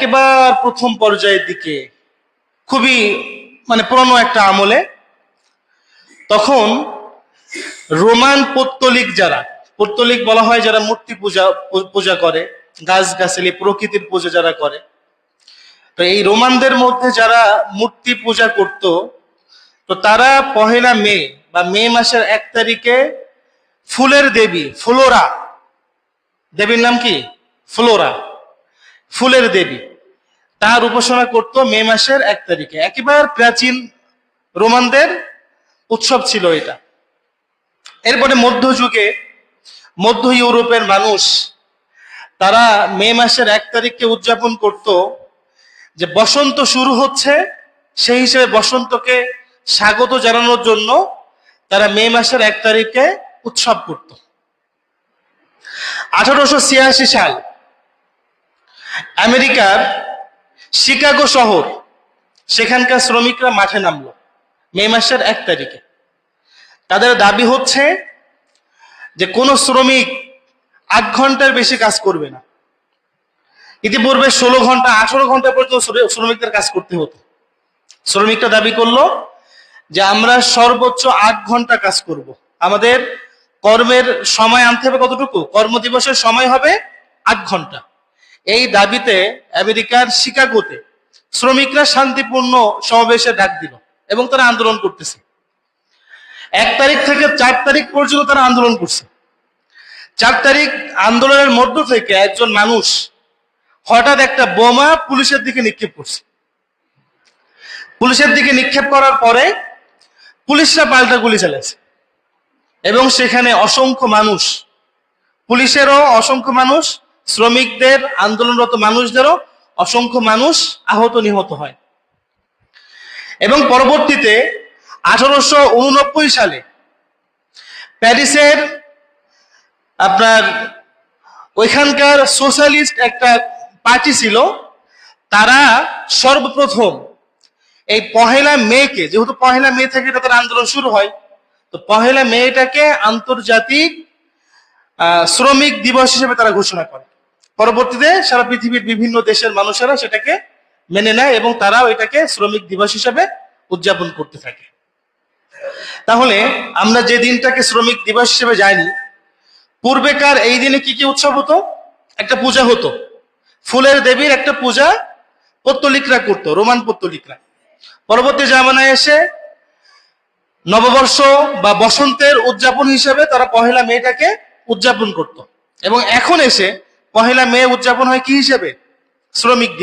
একেবারে প্রথম পর্যায়ের দিকে খুবই পুরনো একটা আমলে তখন রোমান পৌত্তলিক বলা হয় যারা মূর্তি পূজা করে, গাছগাছালি প্রকৃতির পূজা যারা করে, তো এই রোমানদের মধ্যে যারা মূর্তি পূজা করত, তো তারা পহেলা মে বা মে মাসের 1 তারিখে ফুলের দেবী ফ্লোরা, দেবীর নাম কি ফ্লোরা, ফুলের দেবী, তার উপাসনা করত মে মাসের 1 তারিখে। একেবারে প্রাচীন রোমানদের উৎসব ছিল এটা। এরপরে মধ্যযুগে মধ্য ইউরোপের মানুষ তারা মে মাসের 1 তারিখকে উদযাপন করত যে বসন্ত শুরু হচ্ছে, সেই হিসেবে বসন্তকে স্বাগত জানানোর জন্য তারা মে মাসের 1 তারিখে উৎসব করত। 1886 সাল আমেরিকার শিকাগো শহর, সেখানকার শ্রমিকরা মাঠে নামলো মে মাসের 1 তারিখে। তাদের দাবি হচ্ছে যে কোনো শ্রমিক 8 ঘন্টার বেশি কাজ করবে না। ইতিপূর্বে 16 ঘন্টা 18 ঘন্টা পর্যন্ত শ্রমিকদের কাজ করতে হতো। শ্রমিকরা দাবি করলো যে আমরা সর্বোচ্চ 8 ঘন্টা কাজ করব। আমাদের কর্মের সময় আনতে হবে কতটুকু? কর্মদিবসের সময় হবে 8 ঘন্টা। এই দাবিতে আমেরিকার শিকাগোতে শ্রমিকরা শান্তিপূর্ণ সমাবেশের ডাক দিল এবং তারা আন্দোলন করতেছে। 1 তারিখ থেকে 4 তারিখ পর্যন্ত তারা আন্দোলন করছে। 4 তারিখ আন্দোলনের মধ্য থেকে একজন মানুষ হঠাৎ একটা বোমা পুলিশের দিকে নিক্ষেপ করছে। পুলিশের দিকে নিক্ষেপ করার পরে পুলিশরা পাল্টা গুলি চালাচ্ছে এবং সেখানে অসংখ্য মানুষ, পুলিশেরও অসংখ্য মানুষ, শ্রমিকদের আন্দোলনরত মানুষদেরও অসংখ্য মানুষ আহত নিহত হয়। এবং পরবর্তীতে 1889 সালে প্যারিসের ওইখানকার সোশ্যালিস্ট একটা পার্টি ছিল, তারা সর্বপ্রথম এই পহেলা মেকে, যেহেতু পহেলা মে থেকে তাদের আন্দোলন শুরু হয়, তো পহেলা মেটাকে আন্তর্জাতিক শ্রমিক দিবস হিসেবে তারা ঘোষণা করে। পরবর্তীতে সারা পৃথিবীর বিভিন্ন দেশের মানুষেরা সেটাকে মেনে নেয় এবং তারাও এটাকে শ্রমিক দিবস হিসেবে উদযাপন করতে থাকে। তাহলে আমরা যে দিনটাকে শ্রমিক দিবস হিসেবে জানি, পূর্বেকার এই দিনে কি কি উৎসব হতো? একটা পূজা হতো, ফুলের দেবীর একটা পূজা পৌত্তলিকরা করতো, রোমান পৌত্তলিকরা। পরবর্তী জামানায় এসে নববর্ষ বা বসন্তের উদযাপন হিসেবে তারা পহেলা মেটাকে উদযাপন করত এবং এখন এসে পহেলা মে উদযাপন হয় কি হিসেবে? শ্রমিক দিবস।